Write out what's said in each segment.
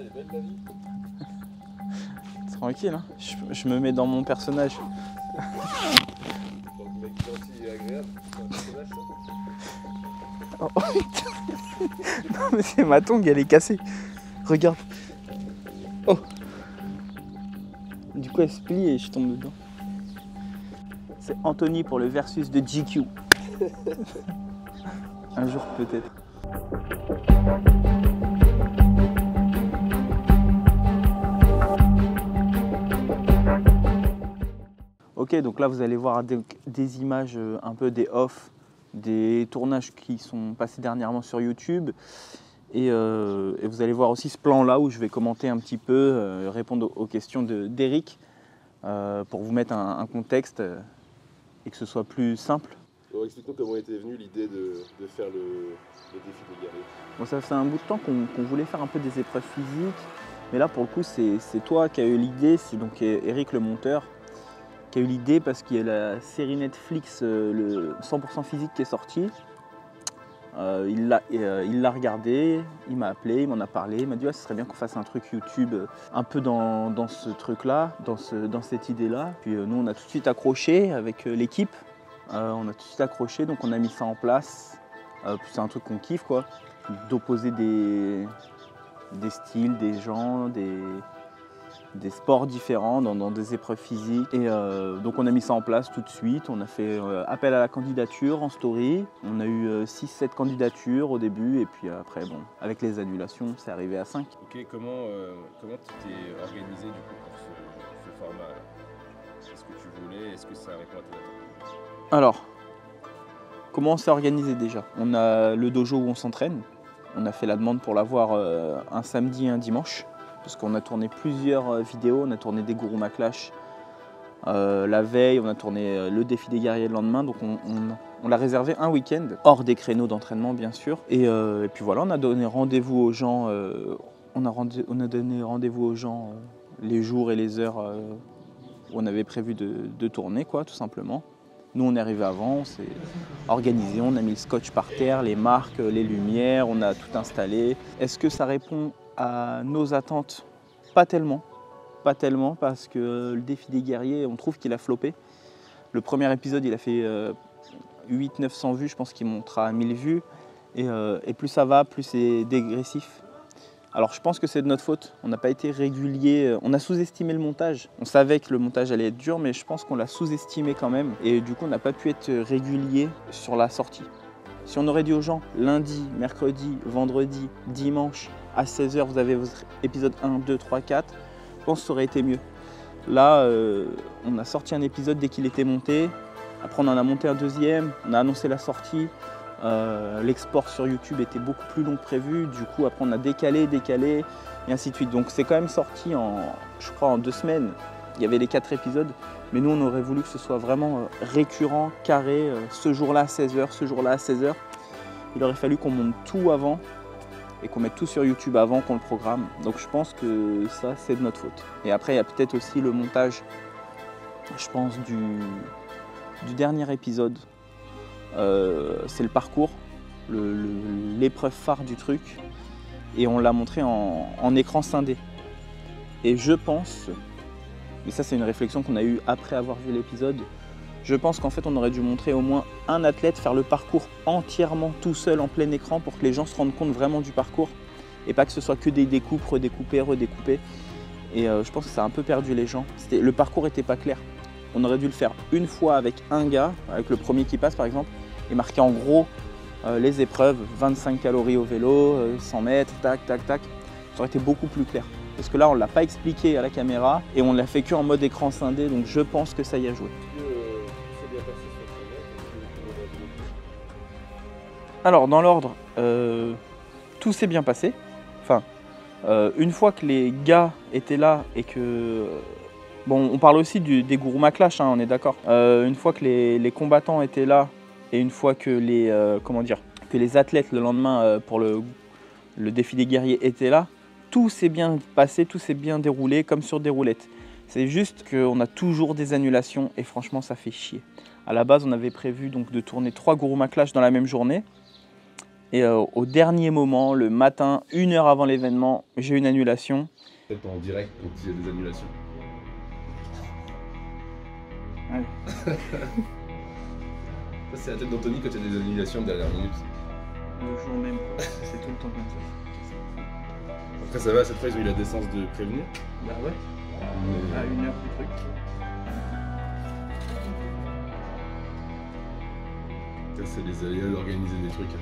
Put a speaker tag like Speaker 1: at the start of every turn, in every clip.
Speaker 1: est belle la vie.
Speaker 2: Tranquille, hein. Je me mets dans mon personnage.
Speaker 1: Donc mec gentil et agréable, c'est un personnage ça.
Speaker 2: Oh, putain. Non mais c'est ma tongue, elle est cassée. Regarde. Oh. Du coup elle se plie et je tombe dedans. C'est Anthony pour le versus de GQ. Un jour peut-être. Ok, donc là vous allez voir des images un peu des off, des tournages qui sont passés dernièrement sur YouTube. Et vous allez voir aussi ce plan-là où je vais commenter un petit peu, répondre aux questions d'Eric pour vous mettre un contexte et que ce soit plus simple.
Speaker 1: Alors explique-nous comment était venue l'idée de faire le défi des guerriers.
Speaker 2: Bon, ça fait un bout de temps qu'on voulait faire un peu des épreuves physiques, mais là pour le coup c'est toi qui as eu l'idée, c'est donc Eric le monteur qui a eu l'idée parce qu'il y a la série Netflix le 100% physique qui est sortie. Il l'a regardé, il m'a appelé, il m'en a parlé, il m'a dit ouais, ce serait bien qu'on fasse un truc YouTube un peu dans ce truc-là, dans cette idée-là. Puis nous on a tout de suite accroché avec l'équipe, on a tout de suite accroché, donc on a mis ça en place. C'est un truc qu'on kiffe quoi, d'opposer des styles, des gens, des sports différents dans des épreuves physiques. Et donc on a mis ça en place tout de suite, on a fait appel à la candidature en story. On a eu 6-7 candidatures au début et puis après bon, avec les annulations c'est arrivé à 5.
Speaker 1: Ok, comment tu t'es organisé du coup pour ce format? Est-ce que tu voulais, est-ce que ça répond à tes attentes?
Speaker 2: Alors, comment on s'est organisé déjà? On a le dojo où on s'entraîne, on a fait la demande pour l'avoir un samedi et un dimanche. Parce qu'on a tourné plusieurs vidéos, on a tourné des Guruma Clash la veille, on a tourné le défi des guerriers le lendemain, donc on l'a réservé un week-end, hors des créneaux d'entraînement bien sûr. Et puis voilà, on a donné rendez-vous aux gens, on a donné rendez-vous aux gens les jours et les heures où on avait prévu de tourner, quoi, tout simplement. Nous on est arrivé avant, on s'est organisé, on a mis le scotch par terre, les marques, les lumières, on a tout installé. Est-ce que ça répond à nos attentes? Pas tellement parce que le défi des guerriers, on trouve qu'il a floppé. Le premier épisode il a fait 800-900 vues, je pense qu'il montera à 1000 vues. Et plus ça va, plus c'est dégressif. Alors je pense que c'est de notre faute, on n'a pas été régulier, on a sous-estimé le montage. On savait que le montage allait être dur, mais je pense qu'on l'a sous-estimé quand même. Et du coup on n'a pas pu être régulier sur la sortie. Si on aurait dit aux gens, lundi, mercredi, vendredi, dimanche, à 16h, vous avez votre épisode 1, 2, 3, 4, je pense que ça aurait été mieux. Là, on a sorti un épisode dès qu'il était monté, après on en a monté un deuxième, on a annoncé la sortie. L'export sur YouTube était beaucoup plus long que prévu, du coup après on a décalé et ainsi de suite. Donc c'est quand même sorti je crois en 2 semaines, il y avait les 4 épisodes, mais nous on aurait voulu que ce soit vraiment récurrent, carré, ce jour-là à 16h, ce jour-là à 16h. Il aurait fallu qu'on monte tout avant et qu'on mette tout sur YouTube avant qu'on le programme. Donc je pense que ça c'est de notre faute. Et après il y a peut-être aussi le montage, je pense, du dernier épisode. C'est le parcours, l'épreuve phare du truc, et on l'a montré en écran scindé. Et je pense, mais ça c'est une réflexion qu'on a eue après avoir vu l'épisode, je pense qu'en fait on aurait dû montrer au moins un athlète faire le parcours entièrement tout seul en plein écran pour que les gens se rendent compte vraiment du parcours et pas que ce soit que des découpes, redécoupées. Et je pense que ça a un peu perdu les gens. Le parcours n'était pas clair. On aurait dû le faire une fois avec un gars, avec le premier qui passe par exemple, et marquer en gros les épreuves, 25 calories au vélo, 100 mètres, tac, tac, tac. Ça aurait été beaucoup plus clair. Parce que là, on ne l'a pas expliqué à la caméra et on l'a fait qu'en mode écran scindé, donc je pense que ça y a joué. Alors, dans l'ordre, tout s'est bien passé. Enfin, une fois que les gars étaient là et que... Bon, on parle aussi des Guruma Clash, hein, on est d'accord. Une fois que les combattants étaient là et une fois que les athlètes le lendemain pour le défi des guerriers étaient là, tout s'est bien passé, tout s'est bien déroulé comme sur des roulettes. C'est juste qu'on a toujours des annulations et franchement ça fait chier. À la base on avait prévu donc de tourner 3 Guruma Clash dans la même journée Et au dernier moment, le matin, 1 heure avant l'événement, j'ai une annulation.
Speaker 1: Peut-être en direct quand il y a des annulations.
Speaker 2: Ouais.
Speaker 1: Ça, c'est la tête d'Anthony quand il y a des annulations de dernière minute.
Speaker 2: Le jour même, quoi. C'est tout le temps comme ça.
Speaker 1: Après, ça va, cette fois, ils ont eu la décence de prévenir.
Speaker 2: Bah ouais,
Speaker 1: Mais...
Speaker 2: à 1 heure du truc.
Speaker 1: Ça, c'est les aléas d'organiser des trucs.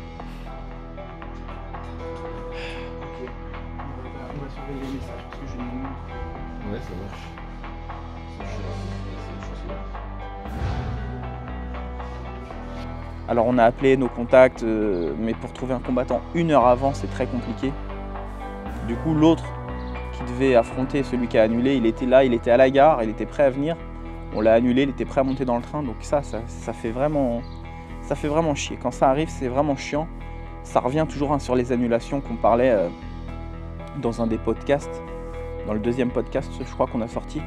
Speaker 2: Ok, on va surveiller les messages parce que j'ai une...
Speaker 1: Ouais, ça marche.
Speaker 2: Alors on a appelé nos contacts, mais pour trouver un combattant 1 heure avant, c'est très compliqué. Du coup, l'autre qui devait affronter celui qui a annulé, il était là, il était à la gare, il était prêt à venir. On l'a annulé, il était prêt à monter dans le train, donc ça fait vraiment chier. Quand ça arrive, c'est vraiment chiant. Ça revient toujours sur les annulations qu'on parlait dans un des podcasts, dans le 2e podcast, je crois qu'on a sorti.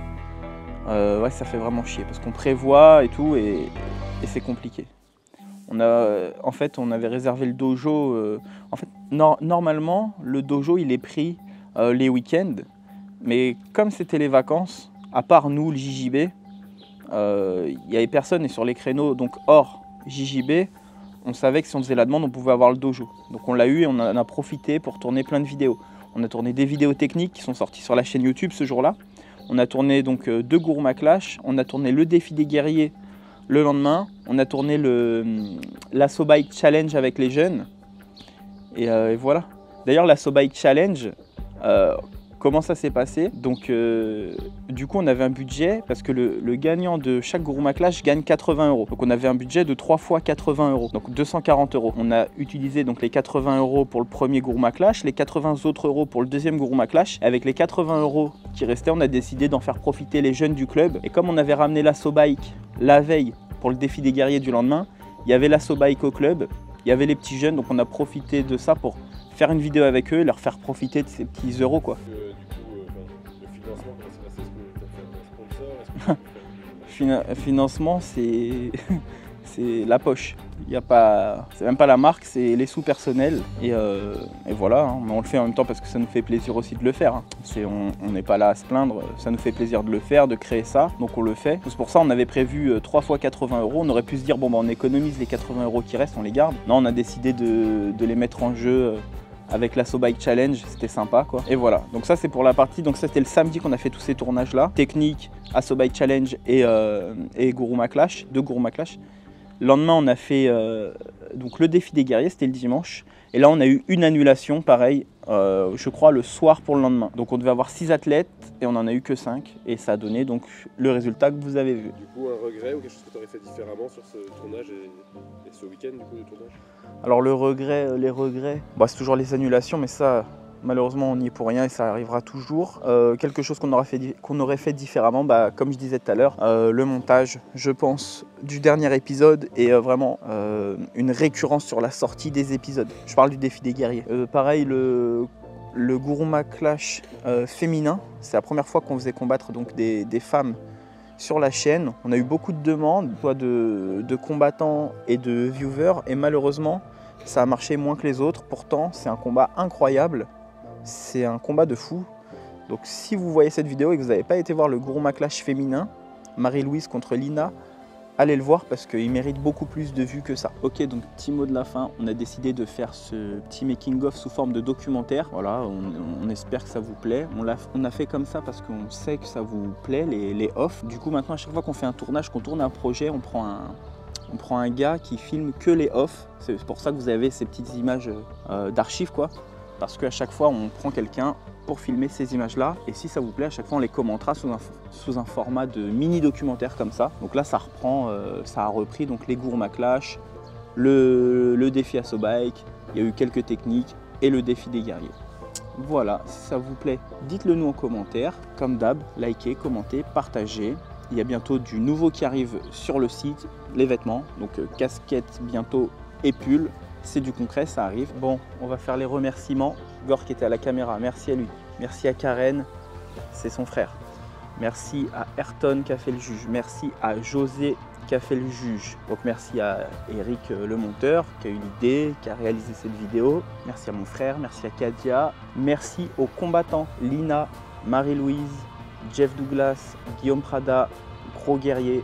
Speaker 2: Ouais, ça fait vraiment chier parce qu'on prévoit et tout, et c'est compliqué. En fait, on avait réservé le dojo. En fait, normalement, le dojo, il est pris les week-ends. Mais comme c'était les vacances, à part nous, le JJB, il n'y avait personne. Et sur les créneaux, donc hors JJB, on savait que si on faisait la demande, on pouvait avoir le dojo. Donc on l'a eu et on en a profité pour tourner plein de vidéos. On a tourné des vidéos techniques qui sont sorties sur la chaîne YouTube ce jour-là. On a tourné donc 2 Guruma Clash. On a tourné le défi des guerriers le lendemain. On a tourné l'Asso Bike Challenge avec les jeunes. Et voilà. D'ailleurs, l'Asso Bike Challenge, comment ça s'est passé? Donc, du coup, on avait un budget parce que le gagnant de chaque Guruma Clash gagne 80 €. Donc, on avait un budget de 3 fois 80 €, donc 240 €. On a utilisé donc les 80 € pour le premier Guruma Clash, les 80 autres euros pour le deuxième Guruma Clash. Avec les 80 € qui restaient, on a décidé d'en faire profiter les jeunes du club. Et comme on avait ramené l'Asso Bike la veille pour le défi des guerriers du lendemain, il y avait l'Asso Bike au club, il y avait les petits jeunes, donc on a profité de ça pour faire une vidéo avec eux et leur faire profiter de ces petits euros, quoi.
Speaker 1: Le financement, comment c'est passé? Est-ce que tu as fait un sponsor?
Speaker 2: Financement, c'est la poche. C'est même pas la marque, c'est les sous personnels. Et voilà, hein. Mais on le fait en même temps parce que ça nous fait plaisir aussi de le faire. Hein. On n'est pas là à se plaindre, ça nous fait plaisir de le faire, de créer ça, donc on le fait. C'est pour ça on avait prévu 3 fois 80 €. On aurait pu se dire, bon, bah, on économise les 80 € qui restent, on les garde. Non, on a décidé de les mettre en jeu. Avec l'Asso Bike Challenge, c'était sympa, quoi. Et voilà, donc ça c'est pour la partie, donc ça c'était le samedi qu'on a fait tous ces tournages là, technique, Asso Bike Challenge et Guruma Clash, 2 Guruma Clash. Le lendemain on a fait donc le défi des guerriers, c'était le dimanche, et là on a eu une annulation, pareil, je crois le soir pour le lendemain. Donc on devait avoir 6 athlètes et on en a eu que 5, et ça a donné donc le résultat que vous avez vu.
Speaker 1: Du coup, un regret ou quelque chose que tu aurais fait différemment sur ce tournage et ce week-end du coup de tournage?
Speaker 2: Alors les regrets, bah, c'est toujours les annulations, mais ça, malheureusement, on n'y est pour rien et ça arrivera toujours. Quelque chose qu'on aurait fait différemment, bah, comme je disais tout à l'heure, le montage, je pense, du dernier épisode et vraiment une récurrence sur la sortie des épisodes. Je parle du défi des guerriers. Pareil, le Guruma Clash féminin, c'est la première fois qu'on faisait combattre donc, des femmes sur la chaîne. On a eu beaucoup de demandes, soit de combattants et de viewers, et malheureusement, ça a marché moins que les autres. Pourtant, c'est un combat incroyable, c'est un combat de fou. Donc si vous voyez cette vidéo et que vous n'avez pas été voir le Guruma Clash féminin, Marie-Louise contre Lina, allez le voir parce qu'il mérite beaucoup plus de vues que ça. Ok, donc petit mot de la fin, on a décidé de faire ce petit making-of sous forme de documentaire. Voilà, on espère que ça vous plaît. On a fait comme ça parce qu'on sait que ça vous plaît, les off. Du coup, maintenant, à chaque fois qu'on fait un tournage, qu'on tourne un projet, on prend un gars qui filme que les off. C'est pour ça que vous avez ces petites images d'archives, quoi. Parce qu'à chaque fois, on prend quelqu'un pour filmer ces images-là. Et si ça vous plaît, à chaque fois, on les commentera sous un format de mini-documentaire comme ça. Donc là, ça a repris donc, les Guruma Clash, le défi Asso Bike, il y a eu quelques techniques et le défi des guerriers. Voilà, si ça vous plaît, dites-le nous en commentaire. Comme d'hab, likez, commentez, partagez. Il y a bientôt du nouveau qui arrive sur le site, les vêtements, donc casquettes bientôt et pulls. C'est du concret, ça arrive. Bon, on va faire les remerciements. Gor qui était à la caméra, merci à lui. Merci à Karen, c'est son frère. Merci à Ayrton qui a fait le juge. Merci à José qui a fait le juge. Donc merci à Eric le monteur qui a eu l'idée, qui a réalisé cette vidéo. Merci à mon frère, merci à Kadia. Merci aux combattants Lina, Marie-Louise, Jeff Douglas, Guillaume Prada, Gros Guerrier.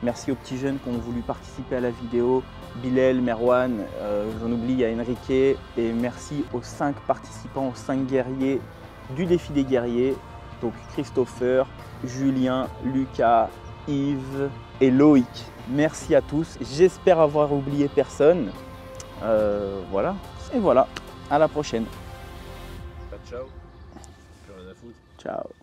Speaker 2: Merci aux petits jeunes qui ont voulu participer à la vidéo. Bilal, Merwan, j'en oublie, il y a Enrique. Et merci aux 5 participants, aux 5 guerriers du défi des guerriers. Donc Christopher, Julien, Lucas, Yves et Loïc. Merci à tous. J'espère avoir oublié personne. Voilà. Et voilà. À la prochaine.
Speaker 1: Ciao. Plus rien à foutre.
Speaker 2: Ciao.